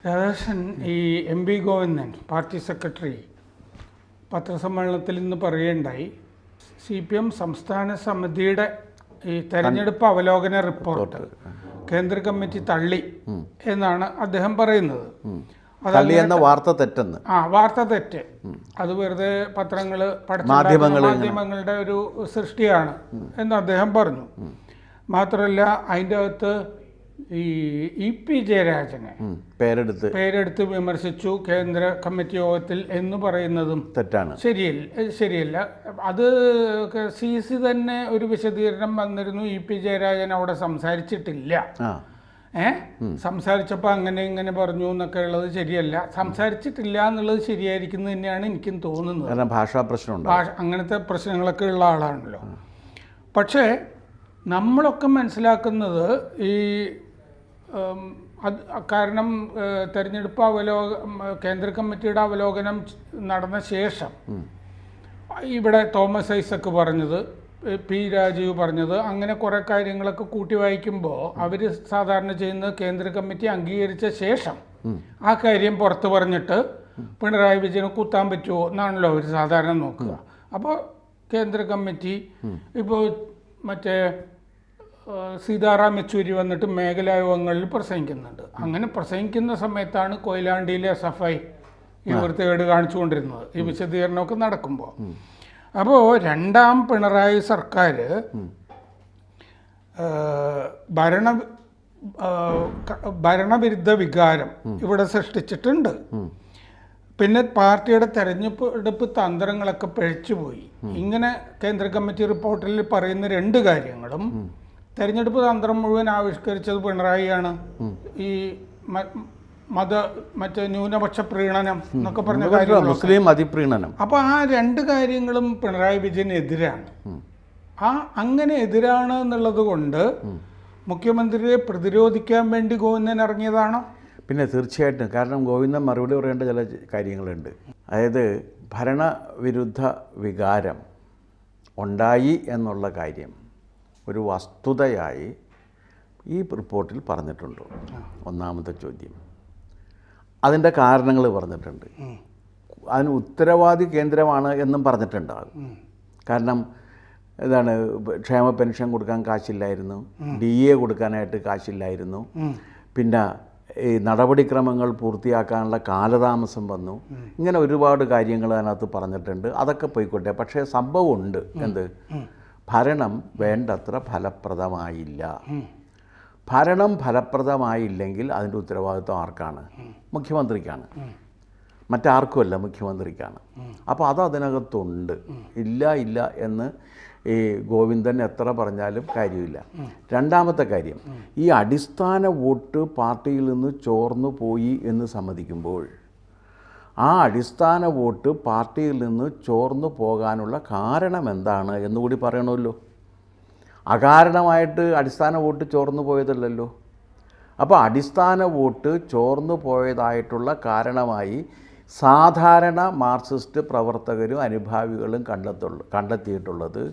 രാധാകൃഷ്ണൻ ഈ M V Govindan party secretary പത്രസമ്മേളനത്തിൽ ഇന്ന് പറയുകയുണ്ടായി, CPM സംസ്ഥാന സമിതിയുടെ ഈ തെരഞ്ഞെടുപ്പ് അവലോകന റിപ്പോർട്ട് കേന്ദ്ര കമ്മിറ്റി തള്ളി എന്നാണ് അദ്ദേഹം പറയുന്നത്. വാർത്ത തെറ്റെന്ന്. വാർത്ത തെറ്റ്, അത് വെറുതെ പത്രങ്ങൾ മാധ്യമങ്ങളുടെ ഒരു സൃഷ്ടിയാണ് എന്ന് അദ്ദേഹം പറഞ്ഞു. മാത്രമല്ല, അതിൻ്റെ അകത്ത് ഈ EP ജയരാജനെ പേരെടുത്ത് വിമർശിച്ചു കേന്ദ്ര കമ്മിറ്റി യോഗത്തിൽ എന്ന് പറയുന്നതും തെറ്റാണ്, ശരിയല്ല. അത് CC തന്നെ ഒരു വിശദീകരണം വന്നിരുന്നു, EP ജയരാജൻ അവിടെ സംസാരിച്ചിട്ടില്ല, സംസാരിച്ചപ്പോൾ അങ്ങനെ ഇങ്ങനെ പറഞ്ഞു എന്നൊക്കെ ഉള്ളത് ശരിയല്ല, സംസാരിച്ചിട്ടില്ല എന്നുള്ളത് ശരിയായിരിക്കുന്നത് തന്നെയാണ് എനിക്കും തോന്നുന്നത്. ഭാഷാ പ്രശ്നം, അങ്ങനത്തെ പ്രശ്നങ്ങളൊക്കെ ഉള്ള ആളാണല്ലോ. പക്ഷേ നമ്മളൊക്കെ മനസ്സിലാക്കുന്നത് ഈ കാരണം തെരഞ്ഞെടുപ്പ് കേന്ദ്ര കമ്മിറ്റിയുടെ അവലോകനം നടന്ന ശേഷം ഇവിടെ തോമസ് ഐസക് പറഞ്ഞത്, P രാജീവ് പറഞ്ഞത്, അങ്ങനെ കുറേ കാര്യങ്ങളൊക്കെ കൂട്ടി വായിക്കുമ്പോൾ അവർ സാധാരണ ചെയ്യുന്നത് കേന്ദ്ര കമ്മിറ്റി അംഗീകരിച്ച ശേഷം ആ കാര്യം പുറത്ത് പറഞ്ഞിട്ട് പിണറായി വിജയന് കുത്താൻ പറ്റുമോ എന്നാണല്ലോ അവർ സാധാരണ നോക്കുക. അപ്പോൾ കേന്ദ്ര കമ്മിറ്റി ഇപ്പോൾ മറ്റേ സീതാറാം യെച്ചൂരി വന്നിട്ട് മേഖലായോഗങ്ങളിൽ പ്രസംഗിക്കുന്നുണ്ട്. അങ്ങനെ പ്രസംഗിക്കുന്ന സമയത്താണ് കൊയിലാണ്ടിയിലെ SFI ഈ വൃത്തികേട് കാണിച്ചുകൊണ്ടിരുന്നത്, ഈ വിശദീകരണമൊക്കെ നടക്കുമ്പോൾ. അപ്പോൾ രണ്ടാം പിണറായി സർക്കാർ ഭരണവിരുദ്ധ വികാരം ഇവിടെ സൃഷ്ടിച്ചിട്ടുണ്ട്. പിന്നെ പാർട്ടിയുടെ തെരഞ്ഞെടുപ്പ് തന്ത്രങ്ങളൊക്കെ പിഴച്ചുപോയി. ഇങ്ങനെ കേന്ദ്ര കമ്മിറ്റി റിപ്പോർട്ടിൽ പറയുന്ന രണ്ട് കാര്യങ്ങളും തെരഞ്ഞെടുപ്പ് തന്ത്രം മുഴുവൻ ആവിഷ്കരിച്ചത് പിണറായിയാണ്. ഈ മറ്റേ ന്യൂനപക്ഷ പ്രീണനം എന്നൊക്കെ പറഞ്ഞ കാര്യം, മുസ്ലിം അതിപ്രീണനം. അപ്പോൾ ആ രണ്ട് കാര്യങ്ങളും പിണറായി വിജയൻ എതിരാണ്. അങ്ങനെ എതിരാണ് എന്നുള്ളത് കൊണ്ട് മുഖ്യമന്ത്രിയെ പ്രതിരോധിക്കാൻ വേണ്ടി ഗോവിന്ദൻ ഇറങ്ങിയതാണോ? പിന്നെ തീർച്ചയായിട്ടും. കാരണം ഗോവിന്ദൻ മറുപടി പറയേണ്ട ചില കാര്യങ്ങളുണ്ട്. അതായത് ഭരണവിരുദ്ധ വികാരം ഉണ്ടായി എന്നുള്ള കാര്യം ഒരു വസ്തുതയായി ഈ റിപ്പോർട്ടിൽ പറഞ്ഞിട്ടുണ്ടോ? ഒന്നാമത്തെ ചോദ്യം. അതിൻ്റെ കാരണങ്ങൾ പറഞ്ഞിട്ടുണ്ട്. അതിന് ഉത്തരവാദി കേന്ദ്രമാണ് എന്നും പറഞ്ഞിട്ടുണ്ടാകും. കാരണം ഇതാണ്, ക്ഷേമ പെൻഷൻ കൊടുക്കാൻ കാശില്ലായിരുന്നു, DA കൊടുക്കാനായിട്ട് കാശില്ലായിരുന്നു, പിന്നെ ഈ നടപടിക്രമങ്ങൾ പൂർത്തിയാക്കാനുള്ള കാലതാമസം വന്നു, ഇങ്ങനെ ഒരുപാട് കാര്യങ്ങൾ അതിനകത്ത് പറഞ്ഞിട്ടുണ്ട്. അതൊക്കെ പോയിക്കോട്ടെ. പക്ഷേ സംഭവമുണ്ട്, എന്ത്? ഭരണം വേണ്ടത്ര ഫലപ്രദമായില്ല. ഭരണം ഫലപ്രദമായില്ലെങ്കിൽ അതിൻ്റെ ഉത്തരവാദിത്വം ആർക്കാണ്? മുഖ്യമന്ത്രിക്കാണ്, മറ്റാർക്കുമല്ല, മുഖ്യമന്ത്രിക്കാണ്. അപ്പോൾ അത് അതിനകത്തുണ്ട്. ഇല്ല എന്ന് ഈ ഗോവിന്ദൻ എത്ര പറഞ്ഞാലും കാര്യമില്ല. രണ്ടാമത്തെ കാര്യം, ഈ അടിസ്ഥാന വോട്ട് പാർട്ടിയിൽ നിന്ന് ചോർന്നു പോയി എന്ന് സമ്മതിക്കുമ്പോൾ ആ അടിസ്ഥാന വോട്ട് പാർട്ടിയിൽ നിന്ന് ചോർന്നു പോകാനുള്ള കാരണം എന്താണ് എന്നുകൂടി പറയണമല്ലോ. അകാരണമായിട്ട് അടിസ്ഥാന വോട്ട് ചോർന്നു പോയതല്ലല്ലോ. അപ്പോൾ അടിസ്ഥാന വോട്ട് ചോർന്നു പോയതായിട്ടുള്ള കാരണമായി സാധാരണ മാർക്സിസ്റ്റ് പ്രവർത്തകരും അനുഭാവികളും കണ്ടെത്തിയിട്ടുള്ളത്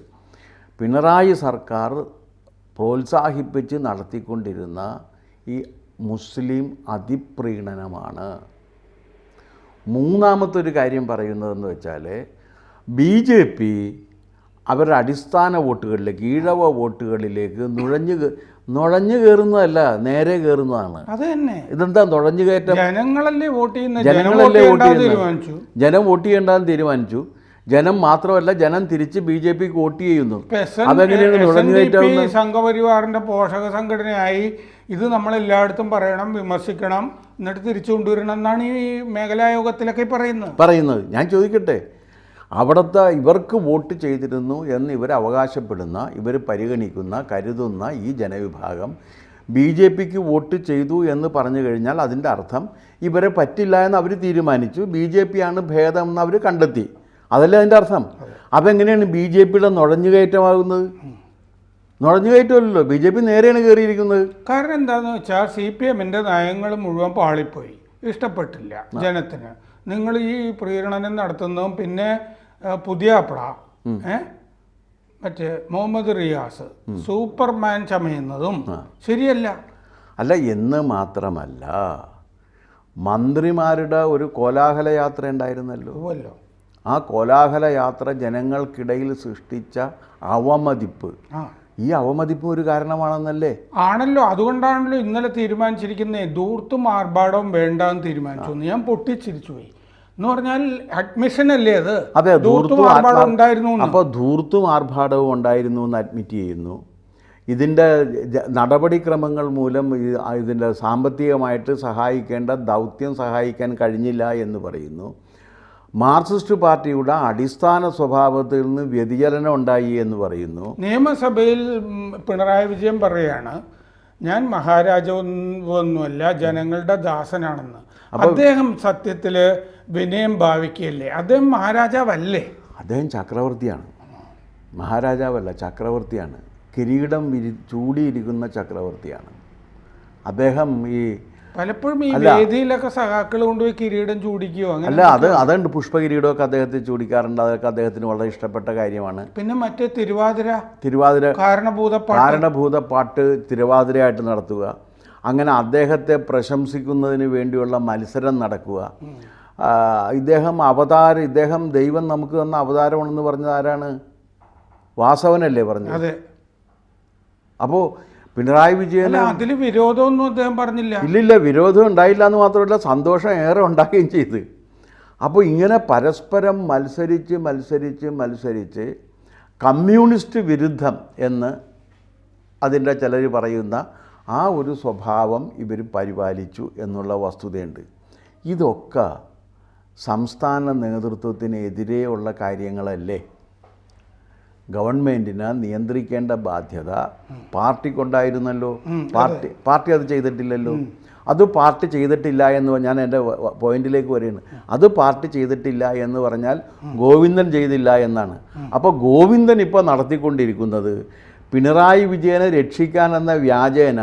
പിണറായി സർക്കാർ പ്രോത്സാഹിപ്പിച്ച് നടത്തിക്കൊണ്ടിരുന്ന ഈ മുസ്ലിം അതിപ്രീണനമാണ്. മൂന്നാമത്തെ ഒരു കാര്യം പറയുന്നതെന്ന് വെച്ചാൽ BJP അവരുടെ അടിസ്ഥാന വോട്ടുകളിലേക്ക്, ഈഴവ വോട്ടുകളിലേക്ക് നുഴഞ്ഞു കയറുന്നതല്ല, നേരെ കയറുന്നതാണ്. ഇതെന്താ നുഴഞ്ഞു കയറ്റം? ജനങ്ങളല്ലേ വോട്ട് ചെയ്യുന്നത്. ജനം വോട്ട് ചെയ്യേണ്ടെന്ന് തീരുമാനിച്ചു. ജനം മാത്രമല്ല, ജനം തിരിച്ച് BJPക്ക് വോട്ട് ചെയ്യുന്നു. അതെങ്ങനെയാണ് നുഴഞ്ഞു കയറ്റം? സംഘപരിവാറിന്റെ പോഷക സംഘടനയായി ഇത് നമ്മളെല്ലായിടത്തും പറയണം, വിമർശിക്കണം, എന്നിട്ട് തിരിച്ചു കൊണ്ടുവരണം എന്നാണ് ഈ മേഖലായോഗത്തിലൊക്കെ പറയുന്നത്. ഞാൻ ചോദിക്കട്ടെ, അവിടുത്തെ ഇവർക്ക് വോട്ട് ചെയ്തിരുന്നു എന്ന് ഇവർ അവകാശപ്പെടുന്ന, ഇവർ പരിഗണിക്കുന്ന, കരുതുന്ന ഈ ജനവിഭാഗം BJPക്ക് വോട്ട് ചെയ്തു എന്ന് പറഞ്ഞു കഴിഞ്ഞാൽ അതിൻ്റെ അർത്ഥം ഇവരെ പറ്റില്ല എന്ന് അവർ തീരുമാനിച്ചു, BJP ആണ് ഭേദം എന്ന് അവർ കണ്ടെത്തി. അതല്ലേ അതിൻ്റെ അർത്ഥം? അതെങ്ങനെയാണ് BJPയുടെ നുഴഞ്ഞുകയറ്റമാകുന്നത്? നുഴഞ്ഞുകയറ്റമല്ലോ, BJP നേരെയാണ് കയറിയിരിക്കുന്നത്. കാരണം എന്താണെന്ന് വെച്ചാൽ CPMൻ്റെ നയങ്ങൾ മുഴുവൻ പാളിപ്പോയി, ഇഷ്ടപ്പെട്ടില്ല ജനത്തിന്. നിങ്ങൾ ഈ പ്രീണനം നടത്തുന്നതും പിന്നെ പുതിയാപ്പള മറ്റേ മുഹമ്മദ് റിയാസ് സൂപ്പർമാൻ ചമയുന്നതും ശരിയല്ല. അല്ല എന്ന് മാത്രമല്ല, മന്ത്രിമാരുടെ ഒരു കോലാഹല യാത്ര ഉണ്ടായിരുന്നല്ലോ. പോവല്ലോ. ആ കോലാഹല യാത്ര ജനങ്ങൾക്കിടയിൽ സൃഷ്ടിച്ച അവമതിപ്പ്, ഈ അവമതിപ്പ് ഒരു കാരണമാണെന്നല്ലേ? ആണല്ലോ. അതുകൊണ്ടാണല്ലോ ഇന്നലെ തീരുമാനിച്ചിരിക്കുന്നത് ധൂർത്തും ആർഭാടവും വേണ്ടാന്ന് തീരുമാനിച്ചു. ഞാൻ പൊട്ടിച്ചിരിച്ചു പോയി. എന്ന് പറഞ്ഞാൽ അഡ്മിഷൻ അല്ലേ അത്? അതെ, ധൂർത്തും ആർഭാടവും ഉണ്ടായിരുന്നു. അപ്പോൾ ധൂർത്തും ആർഭാടവും ഉണ്ടായിരുന്നു എന്ന് അഡ്മിറ്റ് ചെയ്യുന്നു. ഇതിൻ്റെ നടപടിക്രമങ്ങൾ മൂലം ഇതിൻ്റെ സാമ്പത്തികമായിട്ട് സഹായിക്കേണ്ട ദൗത്യം സഹായിക്കാൻ കഴിഞ്ഞില്ല എന്ന് പറയുന്നു. മാർക്സിസ്റ്റ് പാർട്ടിയുടെ അടിസ്ഥാന സ്വഭാവത്തിൽ നിന്ന് വ്യതിചലനം ഉണ്ടായി എന്ന് പറയുന്നു. നിയമസഭയിൽ പിണറായി വിജയൻ പറയുകയാണ്, ഞാൻ മഹാരാജാവൊന്നുമല്ല, ജനങ്ങളുടെ ദാസനാണെന്ന്. അദ്ദേഹം സത്യത്തിൽ വിനയം ഭാവിക്കുകയല്ലേ? അദ്ദേഹം മഹാരാജാവല്ലേ? അദ്ദേഹം ചക്രവർത്തിയാണ്, മഹാരാജാവല്ല, ചക്രവർത്തിയാണ്. കിരീടം ചൂടിയിരിക്കുന്ന ചക്രവർത്തിയാണ് അദ്ദേഹം. ഈ പലപ്പോഴും ഈ വേദിയിലൊക്കെ സഖാക്കൾ കൊണ്ടുപോയി കിരീടം ചൂടിക്കുകയോ അല്ല, അതുണ്ട്. പുഷ്പകിരീടമൊക്കെ അദ്ദേഹത്തെ ചൂടിക്കാറുണ്ട്. അതൊക്കെ അദ്ദേഹത്തിന് വളരെ ഇഷ്ടപ്പെട്ട കാര്യമാണ്. പിന്നെ മറ്റേ തിരുവാതിര കാരണഭൂത പാട്ട് തിരുവാതിരയായിട്ട് നടത്തുക, അങ്ങനെ അദ്ദേഹത്തെ പ്രശംസിക്കുന്നതിന് വേണ്ടിയുള്ള മത്സരം നടക്കുക. ഇദ്ദേഹം ദൈവം നമുക്ക് തന്ന അവതാരമാണെന്ന് പറഞ്ഞത് ആരാണ്? വാസവനല്ലേ പറഞ്ഞത്? അതെ. അപ്പോൾ പിണറായി വിജയൻ അതിൽ വിരോധമൊന്നും അദ്ദേഹം പറഞ്ഞില്ല. ഇല്ലില്ല, വിരോധം ഉണ്ടായില്ല എന്ന് മാത്രമല്ല, സന്തോഷം ഏറെ ഉണ്ടാക്കുകയും ചെയ്ത്. അപ്പോൾ ഇങ്ങനെ പരസ്പരം മത്സരിച്ച് കമ്മ്യൂണിസ്റ്റ് വിരുദ്ധം എന്ന് അതിൻ്റെ ചിലർ പറയുന്ന ആ ഒരു സ്വഭാവം ഇവർ പരിപാലിച്ചു എന്നുള്ള വസ്തുതയുണ്ട്. ഇതൊക്കെ സംസ്ഥാന നേതൃത്വത്തിനെതിരെയുള്ള കാര്യങ്ങളല്ലേ? ഗവൺമെൻറ്റിനെ നിയന്ത്രിക്കേണ്ട ബാധ്യത പാർട്ടിക്കുണ്ടായിരുന്നല്ലോ. പാർട്ടി അത് ചെയ്തിട്ടില്ലല്ലോ. അത് പാർട്ടി ചെയ്തിട്ടില്ല എന്ന് ഞാൻ എൻ്റെ പോയിന്റിലേക്ക് വരികയാണ്. അത് പാർട്ടി ചെയ്തിട്ടില്ല എന്ന് പറഞ്ഞാൽ ഗോവിന്ദൻ ചെയ്തില്ല എന്നാണ്. അപ്പോൾ ഗോവിന്ദൻ ഇപ്പോൾ നടത്തിക്കൊണ്ടിരിക്കുന്നത് പിണറായി വിജയനെ രക്ഷിക്കാനെന്ന വ്യാജേന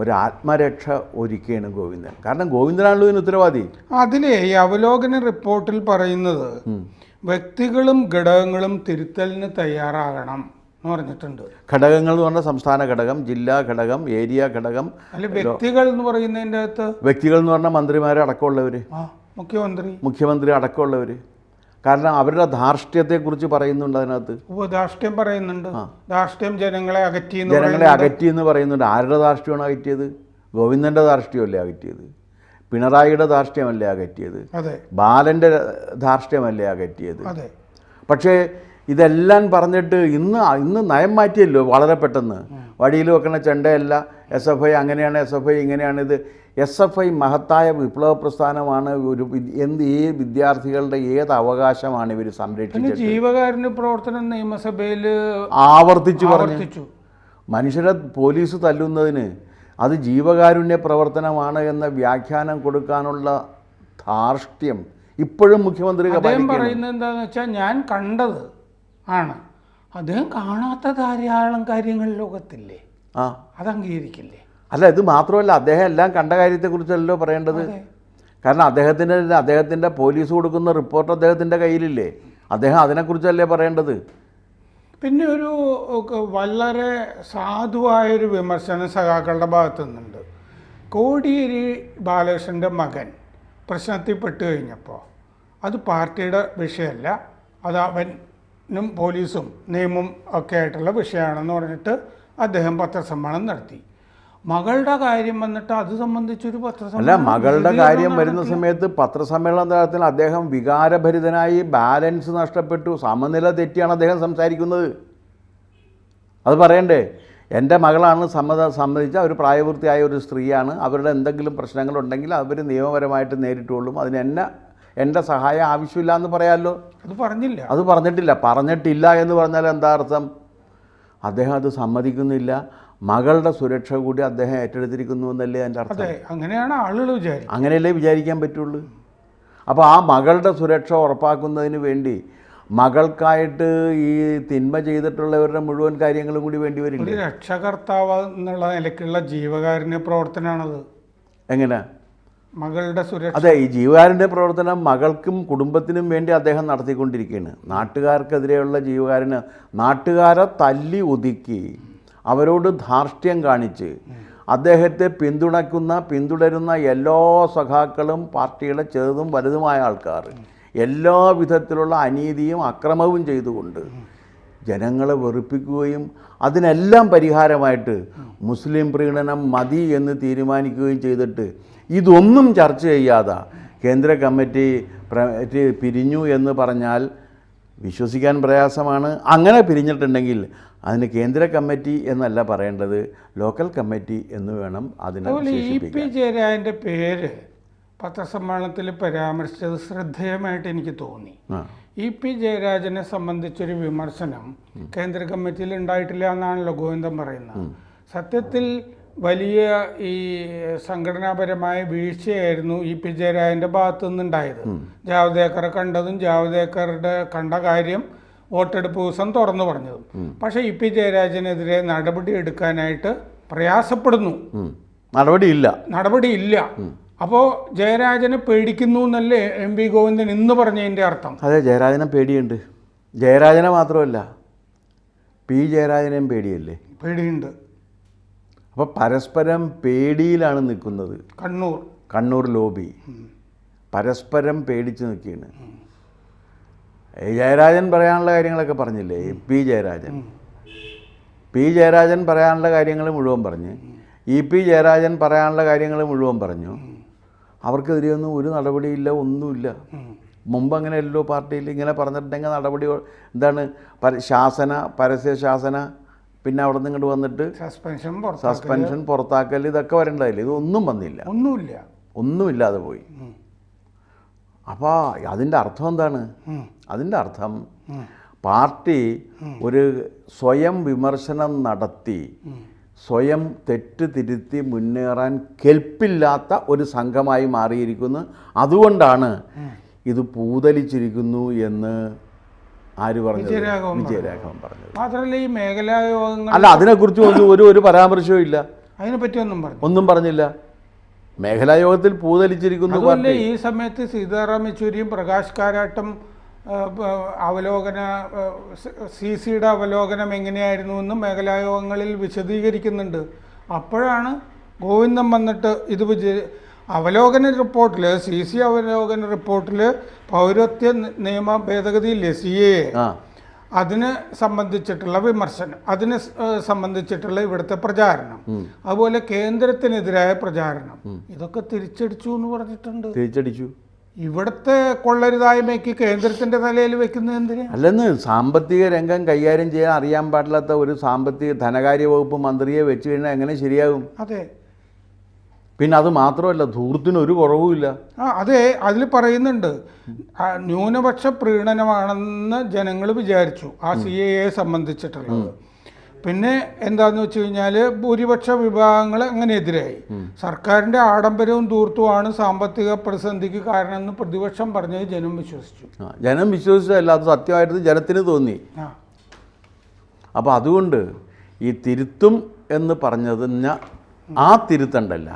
ഒരു ആത്മരക്ഷ ഒരുക്കുകയാണ് ഗോവിന്ദൻ. കാരണം ഗോവിന്ദനാണല്ലോ ഇതിന് ഉത്തരവാദി. അതിലെ ഈ അവലോകന റിപ്പോർട്ടിൽ പറയുന്നത് വ്യക്തികളും ഘടകങ്ങളും തിരുത്തലിന് തയ്യാറാകണം എന്ന് പറഞ്ഞിട്ടുണ്ട്. ഘടകങ്ങൾ എന്ന് പറഞ്ഞാൽ സംസ്ഥാന ഘടകം, ജില്ലാ ഘടകം, ഏരിയ ഘടകം. അല്ല, വ്യക്തികൾ എന്ന് പറയുന്നതിൻ്റെ അകത്ത് വ്യക്തികൾ എന്ന് പറഞ്ഞാൽ മന്ത്രിമാരെ അടക്കമുള്ളവർ, മുഖ്യമന്ത്രി അടക്കമുള്ളവർ. കാരണം അവരുടെ ധാർഷ്ട്യത്തെക്കുറിച്ച് പറയുന്നുണ്ട് അതിനകത്ത്. ധാർഷ്ട്യം പറയുന്നുണ്ട്. ധാർഷ്ട്യം ജനങ്ങളെ അകറ്റി എന്ന് പറയുന്നുണ്ട്. ആരുടെ ധാർഷ്ട്യമാണ് അകറ്റിയത്? ഗോവിന്ദൻ്റെ ധാർഷ്ട്യമല്ലേ അകറ്റിയത്? പിണറായിയുടെ ധാർഷ്ട്യമല്ലേ അകറ്റിയത്? ബാലൻ്റെ ധാർഷ്ട്യമല്ലേ അകറ്റിയത്? പക്ഷേ ഇതെല്ലാം പറഞ്ഞിട്ട് ഇന്ന് നയം മാറ്റിയല്ലോ വളരെ പെട്ടെന്ന്. വഴിയിൽ വെക്കണ ചെണ്ടയല്ല SFI, അങ്ങനെയാണ് SFI, ഇങ്ങനെയാണ്. ഇത് SFI മഹത്തായ വിപ്ലവ പ്രസ്ഥാനമാണ്. ഈ വിദ്യാർത്ഥികളുടെ ഏത് അവകാശമാണ് ഇവർ സംരക്ഷിച്ചത്? ജീവകാരുണ്യ പ്രവർത്തനം നിയമസഭയിൽ ആവർത്തിച്ചു. മനുഷ്യരെ പോലീസ് തല്ലുന്നതിന് അത് ജീവകാരുണ്യ പ്രവർത്തനമാണ് എന്ന വ്യാഖ്യാനം കൊടുക്കാനുള്ള ധാർഷ്ട്യം ഇപ്പോഴും മുഖ്യമന്ത്രി പറയുന്നത് എന്താണെന്ന് വെച്ചാൽ, ഞാൻ കണ്ടത് ആണ്, അദ്ദേഹം കാണാത്ത ധാരാളം കാര്യങ്ങൾ ലോകത്തില്ലേ, അത് അംഗീകരിക്കില്ലേ? അല്ല, ഇത് മാത്രമല്ല, അദ്ദേഹം എല്ലാം കണ്ട കാര്യത്തെക്കുറിച്ചല്ലോ പറയേണ്ടത്. കാരണം അദ്ദേഹത്തിൻ്റെ പോലീസ് കൊടുക്കുന്ന റിപ്പോർട്ട് അദ്ദേഹത്തിൻ്റെ കയ്യിലില്ലേ? അദ്ദേഹം അതിനെക്കുറിച്ചല്ലേ പറയേണ്ടത്. പിന്നെ ഒരു വളരെ സാധുവായൊരു വിമർശനം സഖാക്കളുടെ ഭാഗത്തു നിന്നുണ്ട്. കോടിയേരി ബാലകൃഷ്ണൻ്റെ മകൻ പ്രശ്നത്തിൽപ്പെട്ട് കഴിഞ്ഞപ്പോൾ അത് പാർട്ടിയുടെ വിഷയമല്ല, അത് അവനും പോലീസും നിയമവും ഒക്കെ ആയിട്ടുള്ള വിഷയമാണെന്ന് പറഞ്ഞിട്ട് അദ്ദേഹം പത്രസമ്മേളനം നടത്തി. മകളുടെ കാര്യം വന്നിട്ട് അത് സംബന്ധിച്ചൊരു പത്രസമ്മേളനം മകളുടെ കാര്യം വരുന്ന സമയത്ത് പത്രസമ്മേളനം നടത്തിൽ അദ്ദേഹം വികാരഭരിതനായി ബാലൻസ് നഷ്ടപ്പെട്ടു, സമനില തെറ്റിയാണ് അദ്ദേഹം സംസാരിക്കുന്നത്. അത് പറയണ്ടേ? എൻ്റെ മകളാണ് സമ്മതിച്ച ഒരു പ്രായപൂർത്തിയായ ഒരു സ്ത്രീയാണ്. അവരുടെ എന്തെങ്കിലും പ്രശ്നങ്ങളുണ്ടെങ്കിൽ അവർ നിയമപരമായിട്ട് നേരിട്ടുകൊള്ളും. അതിന് എൻ്റെ സഹായം ആവശ്യമില്ല എന്ന് പറയാമല്ലോ. അത് പറഞ്ഞിട്ടില്ല എന്ന് പറഞ്ഞാൽ എന്താ അർത്ഥം? അദ്ദേഹം അത് സമ്മതിക്കുന്നില്ല. മകളുടെ സുരക്ഷ കൂടി അദ്ദേഹം ഏറ്റെടുത്തിരിക്കുന്നു എന്നല്ലേ എൻ്റെ അർത്ഥം. അങ്ങനെയാണ് ആളുകൾ വിചാരിക്കും. അങ്ങനെയല്ലേ വിചാരിക്കാൻ പറ്റുള്ളൂ. അപ്പോൾ ആ മകളുടെ സുരക്ഷ ഉറപ്പാക്കുന്നതിന് വേണ്ടി മകൾക്കായിട്ട് ഈ തിന്മ ചെയ്തിട്ടുള്ളവരുടെ മുഴുവൻ കാര്യങ്ങളും കൂടി വേണ്ടി വരില്ല. രക്ഷകർത്താവ് എന്നുള്ള നിലയ്ക്കുള്ള ജീവകാരുണ്യ പ്രവർത്തനമാണത്. എങ്ങനെ മകളുടെ സുരക്ഷ? അതെ, ഈ ജീവകാരുണ്യ പ്രവർത്തനം മകൾക്കും കുടുംബത്തിനും വേണ്ടി അദ്ദേഹം നടത്തിക്കൊണ്ടിരിക്കുകയാണ്. നാട്ടുകാർക്കെതിരെയുള്ള ജീവകാരുണ്യം, നാട്ടുകാരെ തല്ലി ഒതുക്കി അവരോട് ധാർഷ്ട്യം കാണിച്ച് അദ്ദേഹത്തെ പിന്തുടരുന്ന എല്ലാ സഖാക്കളും പാർട്ടിയുടെ ചെറുതും വലുതുമായ ആൾക്കാർ എല്ലാ വിധത്തിലുള്ള അനീതിയും അക്രമവും ചെയ്തുകൊണ്ട് ജനങ്ങളെ വെറുപ്പിക്കുകയും അതിനെല്ലാം പരിഹാരമായിട്ട് മുസ്ലിം പ്രീണനം മതി എന്ന് തീരുമാനിക്കുകയും ചെയ്തിട്ട് ഇതൊന്നും ചർച്ച ചെയ്യാതെ കേന്ദ്ര കമ്മിറ്റി പിരിഞ്ഞു എന്ന് പറഞ്ഞാൽ വിശ്വസിക്കാൻ പ്രയാസമാണ്. അങ്ങനെ പിരിഞ്ഞിട്ടുണ്ടെങ്കിൽ അതിന് കേന്ദ്ര കമ്മിറ്റി എന്നല്ല പറയേണ്ടത്, ലോക്കൽ കമ്മിറ്റി എന്ന് വേണം അതിനെ വിശേഷിപ്പിക്കാൻ. ഇ പി ജയരാജൻ്റെ പേര് പത്രസമ്മേളനത്തിൽ പരാമർശിച്ചത് ശ്രദ്ധേയമായിട്ട് എനിക്ക് തോന്നി. ഇ പി ജയരാജനെ സംബന്ധിച്ചൊരു വിമർശനം കേന്ദ്ര കമ്മിറ്റിയിൽ ഉണ്ടായിട്ടില്ല എന്നാണല്ലോ ഗോവിന്ദൻ പറയുന്നത്. സത്യത്തിൽ വലിയ ഈ സംഘടനാപരമായ വീഴ്ചയായിരുന്നു ഇ പി ജയരാജൻ്റെ ഭാഗത്തു നിന്നുണ്ടായത്. ജാവ്ദേക്കറെ കണ്ടതും ജാവ്ദേക്കറുടെ കണ്ട കാര്യം വോട്ടെടുപ്പ് ദിവസം തുറന്നു പറഞ്ഞതും. പക്ഷേ ഇ പി ജയരാജനെതിരെ നടപടി എടുക്കാനായിട്ട് പ്രയാസപ്പെടുന്നു. നടപടിയില്ല. അപ്പോൾ ജയരാജനെ പേടിക്കുന്നു എന്നല്ലേ എം വി ഗോവിന്ദൻ ഇന്ന് പറഞ്ഞതിൻ്റെ അർത്ഥം? അതെ, ജയരാജനെ പേടിയുണ്ട്. ജയരാജനെ മാത്രമല്ല, പി ജയരാജനെയും പേടിയല്ലേ? പേടിയുണ്ട്. അപ്പോൾ പരസ്പരം പേടിയിലാണ് നിൽക്കുന്നത്. കണ്ണൂർ ലോബി പരസ്പരം പേടിച്ച് നിൽക്കുകയാണ്. ജയരാജൻ പറയാനുള്ള കാര്യങ്ങളൊക്കെ പറഞ്ഞില്ലേ? പി ജയരാജൻ പറയാനുള്ള കാര്യങ്ങൾ മുഴുവൻ പറഞ്ഞ്, ഇ പി ജയരാജൻ പറയാനുള്ള കാര്യങ്ങൾ മുഴുവൻ പറഞ്ഞു. അവർക്കെതിരെയൊന്നും ഒരു നടപടിയില്ല, ഒന്നുമില്ല. മുമ്പ് അങ്ങനെയല്ലോ പാർട്ടിയിൽ ഇങ്ങനെ പറഞ്ഞിട്ടുണ്ടെങ്കിൽ നടപടി എന്താണ്? പരസ്യ ശാസന, പിന്നെ അവിടെ നിന്ന് ഇങ്ങോട്ട് വന്നിട്ട് സസ്പെൻഷൻ, പുറത്താക്കൽ, ഇതൊക്കെ വരേണ്ടതില്ല. ഇതൊന്നും വന്നില്ല, ഒന്നുമില്ലാതെ പോയി. അപ്പോൾ അതിൻ്റെ അർത്ഥം എന്താണ്? അതിൻ്റെ അർത്ഥം പാർട്ടി ഒരു സ്വയം വിമർശനം നടത്തി സ്വയം തെറ്റ് തിരുത്തി മുന്നേറാൻ കെൽപ്പില്ലാത്ത ഒരു സംഘമായി മാറിയിരിക്കുന്നു. അതുകൊണ്ടാണ് ഇത് പൂതലിച്ചിരിക്കുന്നു എന്ന് ആര് പറഞ്ഞത്? വിജയരാഘവൻ പറഞ്ഞത്. മാത്രമല്ല ഈ മേഖലാ യോഗങ്ങൾ അല്ല, അതിനെക്കുറിച്ച് ഒരു പരാമർശവും ഇല്ല. അതിനെപ്പറ്റി ഒന്നും പറഞ്ഞില്ല. മേഖലാ യോഗത്തിൽ പൂതലിച്ചിരിക്കുന്നു. ഈ സമയത്ത് സീതാറാം യെച്ചൂരിയും പ്രകാശ് കാരാട്ടും അവലോകന CCയുടെ അവലോകനം എങ്ങനെയായിരുന്നു എന്ന് മേഖലായോഗങ്ങളിൽ വിശദീകരിക്കുന്നുണ്ട്. അപ്പോഴാണ് ഗോവിന്ദൻ വന്നിട്ട് ഇത് അവലോകന റിപ്പോർട്ടിൽ CC അവലോകന റിപ്പോർട്ടിൽ പൗരത്വ നിയമ ഭേദഗതിയില്ലേ CAA, അതിനെ സംബന്ധിച്ചിട്ടുള്ള വിമർശനം, അതിനെ സംബന്ധിച്ചിട്ടുള്ള ഇവിടുത്തെ പ്രചാരണം, അതുപോലെ കേന്ദ്രത്തിനെതിരായ പ്രചാരണം, ഇതൊക്കെ തിരിച്ചടിച്ചു എന്ന് പറഞ്ഞിട്ടുണ്ട്. തിരിച്ചടിച്ചു. ഇവിടുത്തെ കൊള്ളരുതായ്മയ്ക്ക് കേന്ദ്രത്തിന്റെ തലയിൽ വെക്കുന്നത് എന്തിനാ? അല്ലെന്ന്, സാമ്പത്തിക രംഗം കൈകാര്യം ചെയ്യാൻ അറിയാൻ പാടില്ലാത്ത ഒരു ധനകാര്യ വകുപ്പ് മന്ത്രിയെ വെച്ച് കഴിഞ്ഞാൽ എങ്ങനെ ശരിയാകും? അതെ. പിന്നെ അത് മാത്രമല്ല, ധൂർത്തിനൊരു കുറവുമില്ല. അതെ, അതിൽ പറയുന്നുണ്ട് ന്യൂനപക്ഷ പ്രീണനമാണെന്ന് ജനങ്ങൾ വിചാരിച്ചു ആ CAA സംബന്ധിച്ചിട്ടുള്ളത്. പിന്നെ എന്താന്ന് വെച്ച് കഴിഞ്ഞാൽ ഭൂരിപക്ഷ വിഭാഗങ്ങൾ അങ്ങനെ എതിരായി. സർക്കാരിൻ്റെ ആഡംബരവും ധൂർത്തുമാണ് സാമ്പത്തിക പ്രതിസന്ധിക്ക് കാരണമെന്ന് പ്രതിപക്ഷം പറഞ്ഞത് ജനം വിശ്വസിച്ചതല്ല, അത് സത്യമായിട്ട് ജനത്തിന് തോന്നി. അപ്പോൾ അതുകൊണ്ട് ഈ തിരുത്തും എന്ന് പറഞ്ഞത് ആ തിരുത്തണ്ടല്ല,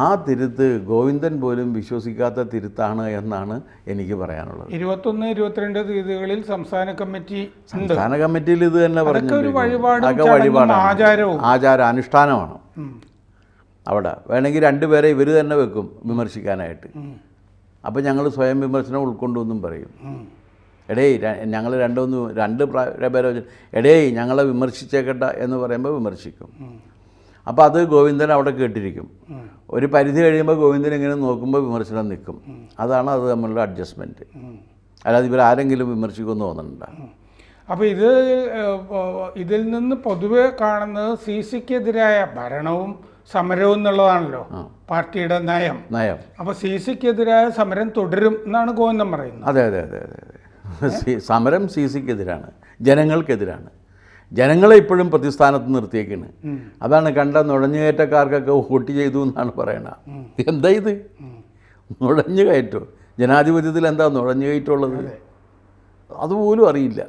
ആ തിരുത്ത് ഗോവിന്ദൻ പോലും വിശ്വസിക്കാത്ത തിരുത്താണ് എന്നാണ് എനിക്ക് പറയാനുള്ളത്. 21, 22 തീയതികളിൽ സംസ്ഥാന കമ്മിറ്റിയിൽ ഇത് തന്നെ പറഞ്ഞു. അനുഷ്ഠാനമാണ് അവിടെ. വേണമെങ്കിൽ 2 പേരെ ഇവർ തന്നെ വെക്കും വിമർശിക്കാനായിട്ട്. അപ്പോൾ ഞങ്ങൾ സ്വയം വിമർശനം ഉൾക്കൊണ്ടുവെന്നും പറയും. എടേയ് ഞങ്ങൾ രണ്ട് പേരെ എടേയ് ഞങ്ങളെ വിമർശിച്ചേക്കട്ട എന്ന് പറയുമ്പോൾ വിമർശിക്കും. അപ്പോൾ അത് ഗോവിന്ദൻ അവിടെ കേട്ടിരിക്കും. ഒരു പരിധി കഴിയുമ്പോൾ ഗോവിന്ദൻ ഇങ്ങനെ നോക്കുമ്പോൾ വിമർശനം നിൽക്കും. അതാണ് അത് തമ്മിലുള്ള അഡ്ജസ്റ്റ്മെൻറ്റ്. അല്ലാതെ ഇവരാരെങ്കിലും വിമർശിക്കുമെന്ന് തോന്നുന്നുണ്ടോ? അപ്പോൾ ഇതിൽ നിന്ന് പൊതുവെ കാണുന്നത് CCക്കെതിരായ ഭരണവും സമരവും എന്നുള്ളതാണല്ലോ പാർട്ടിയുടെ നയം. അപ്പോൾ CCക്കെതിരായ സമരം തുടരും എന്നാണ് ഗോവിന്ദൻ പറയുന്നത്. അതെ. സമരം CCക്കെതിരാണ്, ജനങ്ങൾക്കെതിരാണ്. ജനങ്ങളെ ഇപ്പോഴും പ്രതിസ്ഥാനത്ത് നിർത്തിയേക്കാണ്. അതാണ് കണ്ട നുഴഞ്ഞുകയറ്റക്കാർക്കൊക്കെ വോട്ട് ചെയ്തു എന്നാണ് പറയണത്. എന്താ ഇത് നുഴഞ്ഞു കയറ്റോ? ജനാധിപത്യത്തിൽ എന്താ നുഴഞ്ഞു കയറ്റമുള്ളത്? അതുപോലും അറിയില്ല.